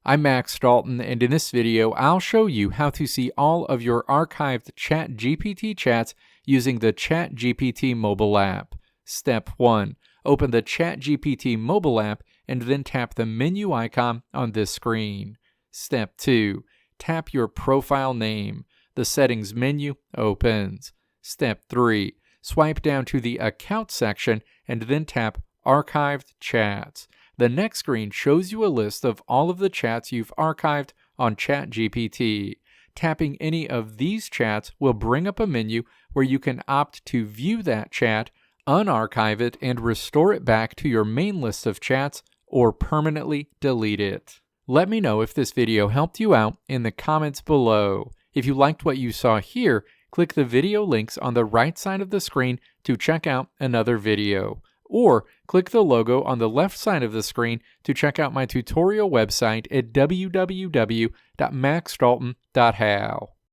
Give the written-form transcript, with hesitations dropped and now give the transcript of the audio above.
I'm Max Dalton, and in this video, I'll show you how to see all of your archived ChatGPT chats using the ChatGPT mobile app. Step 1. Open the ChatGPT mobile app and then tap the menu icon on this screen. Step 2. Tap your profile name. The settings menu opens. Step 3. Swipe down to the Account section and then tap Archived Chats. The next screen shows you a list of all of the chats you've archived on ChatGPT. Tapping any of these chats will bring up a menu where you can opt to view that chat, unarchive it, and restore it back to your main list of chats, or permanently delete it. Let me know if this video helped you out in the comments below. If you liked what you saw here, click the video links on the right side of the screen to check out another video. Or click the logo on the left side of the screen to check out my tutorial website at www.maxdalton.how.